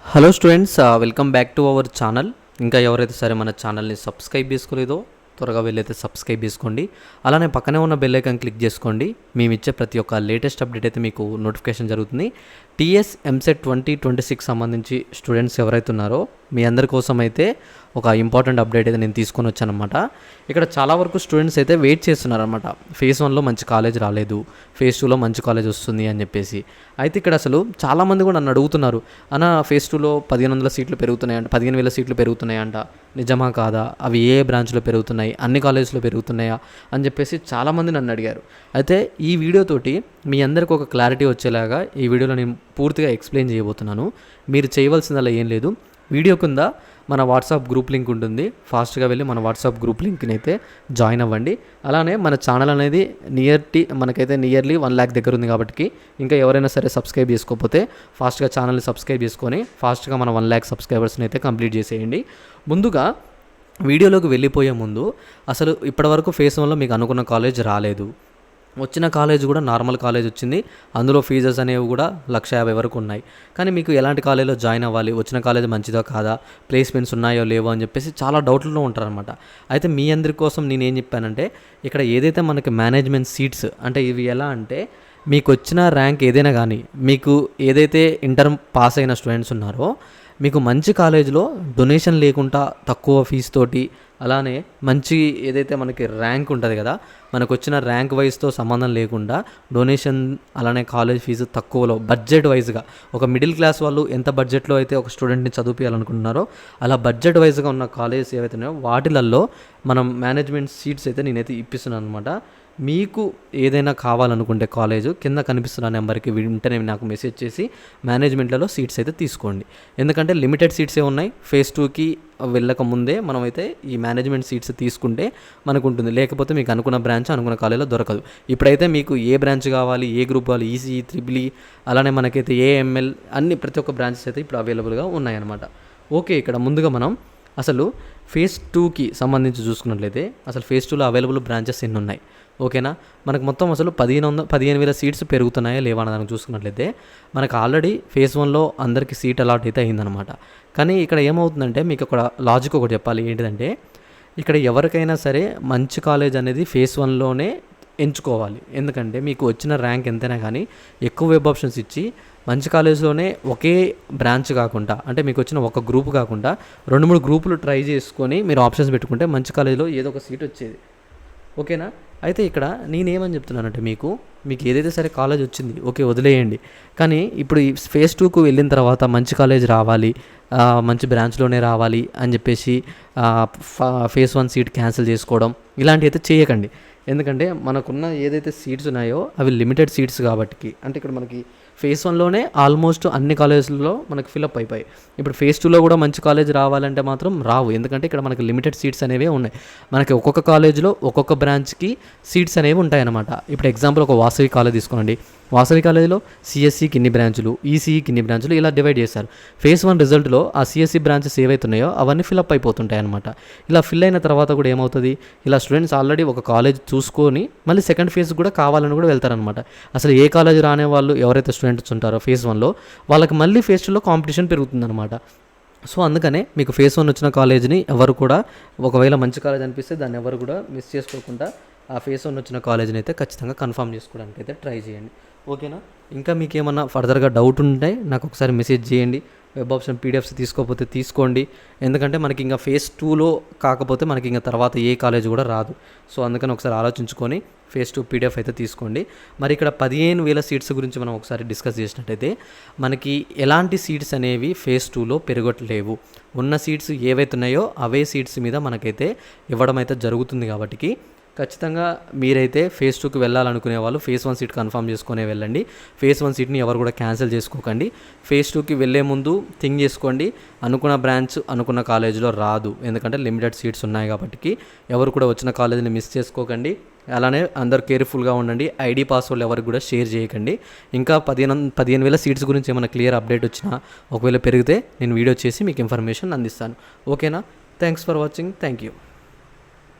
Hello students, welcome back to our channel. ఇంకా ఎవరైతే సరే మన ఛానల్ని సబ్స్క్రైబ్ చేసుకోలేదో త్వరగా వెళ్ళైతే సబ్స్క్రైబ్ చేసుకోండి. అలానే పక్కనే ఉన్న బెల్ ఐకాన్ క్లిక్ చేసుకోండి. మేము ఇచ్చే ప్రతి ఒక్క లేటెస్ట్ అప్డేట్ అయితే మీకు నోటిఫికేషన్ జరుగుతుంది. టీఎస్ ఎంసెట్ 2026 సంబంధించి స్టూడెంట్స్ ఎవరైతే ఉన్నారో మీ అందరి కోసం అయితే ఒక ఇంపార్టెంట్ అప్డేట్ అయితే నేను తీసుకొని వచ్చానమాట. ఇక్కడ చాలా వరకు స్టూడెంట్స్ అయితే వెయిట్ చేస్తున్నారనమాట. ఫేజ్ 1లో మంచి కాలేజ్ రాలేదు, ఫేజ్ 2లో మంచి కాలేజ్ వస్తుంది అని చెప్పేసి. అయితే ఇక్కడ అసలు చాలామంది కూడా నన్ను అడుగుతున్నారు, అన్న ఫేజ్ 2లో 1500 సీట్లు పెరుగుతున్నాయంట, 15,000 సీట్లు పెరుగుతున్నాయంట, నిజమా కాదా, అవి ఏ బ్రాంచ్లో పెరుగుతున్నాయి, అన్ని కాలేజ్లో పెరుగుతున్నాయా అని చెప్పేసి చాలామంది నన్ను అడిగారు. అయితే ఈ వీడియోతోటి మీ అందరికీ ఒక క్లారిటీ వచ్చేలాగా ఈ వీడియోలో నేను పూర్తిగా ఎక్స్ప్లెయిన్ చేయబోతున్నాను. మీరు చేయవలసిందల్లా ఏం లేదు, వీడియో కింద మన వాట్సాప్ గ్రూప్ లింక్ ఉంటుంది. ఫాస్ట్గా వెళ్ళి మన వాట్సాప్ గ్రూప్ లింక్ని అయితే జాయిన్ అవ్వండి. అలానే మన ఛానల్ అనేది మనకైతే నియర్లీ 1 lakh దగ్గర ఉంది కాబట్టి ఇంకా ఎవరైనా సరే సబ్స్క్రైబ్ చేసుకోకపోతే ఫాస్ట్గా ఛానల్ని సబ్స్క్రైబ్ చేసుకొని ఫాస్ట్గా మన 1 lakh సబ్స్క్రైబర్స్ని అయితే కంప్లీట్ చేసేయండి. ముందుగా వీడియోలోకి వెళ్ళిపోయే ముందు అసలు ఇప్పటివరకు ఫేజ్ 1లో మీకు అనుకున్న కాలేజ్ రాలేదు, వచ్చిన కాలేజ్ కూడా నార్మల్ కాలేజ్ వచ్చింది, అందులో ఫీజెస్ అనేవి కూడా 1,50,000 వరకు ఉన్నాయి. కానీ మీకు ఎలాంటి కాలేజ్లో జాయిన్ అవ్వాలి, వచ్చిన కాలేజ్ మంచిదో కాదా, ప్లేస్మెంట్స్ ఉన్నాయో లేవో అని చెప్పేసి చాలా డౌట్లలో ఉంటారనమాట. అయితే మీ అందరి కోసం నేను ఏం చెప్పానంటే, ఇక్కడ ఏదైతే మనకి మేనేజ్మెంట్ సీట్స్ అంటే ఇవి ఎలా అంటే, మీకు వచ్చిన ర్యాంక్ ఏదైనా కానీ, మీకు ఏదైతే ఇంటర్ పాస్ అయిన స్టూడెంట్స్ ఉన్నారో మీకు మంచి కాలేజ్లో డొనేషన్ లేకుండా తక్కువ ఫీజు తోటి, అలానే మంచి ఏదైతే మనకి ర్యాంక్ ఉంటుంది కదా, మనకు వచ్చిన ర్యాంక్ వైజ్తో సంబంధం లేకుండా డొనేషన్ అలానే కాలేజ్ ఫీజు తక్కువలో బడ్జెట్ వైజ్గా, ఒక మిడిల్ క్లాస్ వాళ్ళు ఎంత బడ్జెట్లో అయితే ఒక స్టూడెంట్ని చదివించాలనుకుంటున్నారో అలా బడ్జెట్ వైజ్గా ఉన్న కాలేజెస్ ఏవైతే ఉన్నాయో వాటిలల్లో మనం మేనేజ్మెంట్ సీట్స్ అయితే నేనైతే ఇప్పిస్తున్నాను అనమాట. మీకు ఏదైనా కావాలనుకుంటే కాలేజు కింద కనిపిస్తున్న నెంబర్కి వెంటనే నాకు మెసేజ్ చేసి మేనేజ్మెంట్లలో సీట్స్ అయితే తీసుకోండి. ఎందుకంటే లిమిటెడ్ సీట్సే ఉన్నాయి. ఫేజ్ 2కి వెళ్ళక ముందే మనమైతే ఈ మేనేజ్మెంట్ సీట్స్ తీసుకుంటే మనకు ఉంటుంది, లేకపోతే మీకు అనుకున్న బ్రాంచ్ అనుకున్న కాలేజీలో దొరకదు. ఇప్పుడైతే మీకు ఏ బ్రాంచ్ కావాలి, ఏ గ్రూప్ కావాలి, ఈసీఈ, ట్రిపుల్ అలానే మనకైతే ఏఎంఎల్ అన్ని ప్రతి ఒక్క బ్రాంచెస్ అయితే ఇప్పుడు అవైలబుల్గా ఉన్నాయన్నమాట. ఓకే, ఇక్కడ ముందుగా మనం అసలు ఫేజ్ 2కి సంబంధించి చూసుకున్నట్లయితే అసలు ఫేజ్ 2లో అవైలబుల్ బ్రాంచెస్ ఎన్ని ఉన్నాయి, ఓకేనా. మనకు మొత్తం అసలు 15,000 సీట్స్ పెరుగుతున్నాయా లేవా అని దానికి చూసుకున్నట్లయితే మనకు ఆల్రెడీ ఫేజ్ 1లో అందరికీ సీట్ అలాట్ అయితే అయిందనమాట. కానీ ఇక్కడ ఏమవుతుందంటే మీకు ఒక లాజిక్ ఒకటి చెప్పాలి. ఏంటిదంటే ఇక్కడ ఎవరికైనా సరే మంచి కాలేజ్ అనేది ఫేజ్ 1లోనే ఎంచుకోవాలి. ఎందుకంటే మీకు వచ్చిన ర్యాంక్ ఎంతైనా కానీ ఎక్కువ వెబ్ ఆప్షన్స్ ఇచ్చి మంచి కాలేజ్లోనే ఒకే బ్రాంచ్ కాకుండా, అంటే మీకు వచ్చిన ఒక గ్రూప్ కాకుండా 2-3 గ్రూపులు ట్రై చేసుకొని మీరు ఆప్షన్స్ పెట్టుకుంటే మంచి కాలేజ్లో ఏదో ఒక సీట్ వచ్చేది, ఓకేనా. అయితే ఇక్కడ నేనేమని చెప్తున్నానంటే మీకు ఏదైతే సరే కాలేజ్ వచ్చింది, ఓకే వదిలేయండి. కానీ ఇప్పుడు ఈ ఫేజ్ 2కు వెళ్ళిన తర్వాత మంచి కాలేజ్ రావాలి, మంచి బ్రాంచ్లోనే రావాలి అని చెప్పేసి ఫేజ్ 1 సీట్ క్యాన్సిల్ చేసుకోవడం ఇలాంటివి అయితే చేయకండి. ఎందుకంటే మనకున్న ఏదైతే సీట్స్ ఉన్నాయో అవి లిమిటెడ్ సీట్స్ కాబట్టి, అంటే ఇక్కడ మనకి ఫేజ్ 1లోనే ఆల్మోస్ట్ అన్ని కాలేజీల్లో మనకి ఫిలప్ అయిపోయాయి. ఇప్పుడు ఫేజ్ 2లో కూడా మంచి కాలేజ్ రావాలంటే మాత్రం రావు, ఎందుకంటే ఇక్కడ మనకి లిమిటెడ్ సీట్స్ అనేవి ఉన్నాయి. మనకి ఒక్కొక్క కాలేజ్లో ఒక్కొక్క బ్రాంచ్కి సీట్స్ అనేవి ఉంటాయన్నమాట. ఇప్పుడు ఎగ్జాంపుల్ ఒక వాసవి కాలేజ్ తీసుకోండి. వాసవి కాలేజీలో సిఎస్సికి ఇన్ని బ్రాంచులు, ఈసీఈకి ఇన్ని బ్రాంచులు ఇలా డివైడ్ చేశారు. ఫేజ్ 1 రిజల్ట్లో ఆ సిఎస్సి బ్రాంచెస్ ఏవైతే ఉన్నాయో అవన్నీ ఫిలప్ అయిపోతుంటాయి అనమాట. ఇలా ఫిల్ అయిన తర్వాత కూడా ఏమవుతుంది, ఇలా స్టూడెంట్స్ ఆల్రెడీ ఒక కాలేజ్ చూసుకొని మళ్ళీ సెకండ్ ఫేజ్ కూడా కావాలని కూడా వెళ్తారనమాట. అసలు ఏ కాలేజ్ రానే వాళ్ళు ఎవరైతే స్టూడెంట్స్ ఉంటారో ఫేజ్ 1లో వాళ్ళకి మళ్ళీ ఫేజ్ 2లో కాంపిటీషన్ పెరుగుతుందన్నమాట. సో అందుకనే మీకు ఫేజ్ 1 వచ్చిన కాలేజ్ని ఎవరు కూడా, ఒకవేళ మంచి కాలేజ్ అనిపిస్తే దాన్ని ఎవరు కూడా మిస్ చేసుకోకుండా ఆ ఫేజ్ 1 వచ్చిన కాలేజ్ని అయితే ఖచ్చితంగా కన్ఫర్మ్ చేసుకోవడానికి అయితే ట్రై చేయండి, ఓకేనా. ఇంకా మీకు ఏమన్నా ఫర్దర్గా డౌట్ ఉంటే నాకు ఒకసారి మెసేజ్ చేయండి. వెబ్ ఆప్షన్ పీడిఎఫ్స్ తీసుకోకపోతే తీసుకోండి, ఎందుకంటే మనకి ఇంకా ఫేజ్ 2లో కాకపోతే మనకి ఇంకా తర్వాత ఏ కాలేజ్ కూడా రాదు. సో అందుకని ఒకసారి ఆలోచించుకొని ఫేజ్ 2 పీడిఎఫ్ అయితే తీసుకోండి. మరి ఇక్కడ 15,000 సీట్స్ గురించి మనం ఒకసారి డిస్కస్ చేసినట్టయితే మనకి ఎలాంటి సీట్స్ అనేవి ఫేజ్ 2లో పెరగట్లేవు. ఉన్న సీట్స్ ఏవైతే ఉన్నాయో అవే సీట్స్ మీద మనకైతే ఇవ్వడం అయితే జరుగుతుంది. కాబట్టి ఖచ్చితంగా మీరైతే ఫేజ్ 2కి వెళ్ళాలనుకునే వాళ్ళు ఫేజ్ 1 సీట్ కన్ఫర్మ్ చేసుకునే వెళ్ళండి. ఫేజ్ 1 సీట్ని ఎవరు కూడా క్యాన్సిల్ చేసుకోకండి. ఫేజ్ 2కి వెళ్ళే ముందు థింక్ చేసుకోండి, అనుకున్న బ్రాంచ్ అనుకున్న కాలేజీలో రాదు, ఎందుకంటే లిమిటెడ్ సీట్స్ ఉన్నాయి కాబట్టి ఎవరు కూడా వచ్చిన కాలేజీని మిస్ చేసుకోకండి. అలానే అందరు కేర్ఫుల్గా ఉండండి. ఐడి పాస్వర్డ్ ఎవరికి కూడా షేర్ చేయకండి. ఇంకా 15,000 సీట్స్ గురించి ఏమైనా క్లియర్ అప్డేట్ వచ్చినా ఒకవేళ పెరిగితే నేను వీడియో చేసి మీకు ఇన్ఫర్మేషన్ అందిస్తాను, ఓకేనా. Thanks for watching, thank you.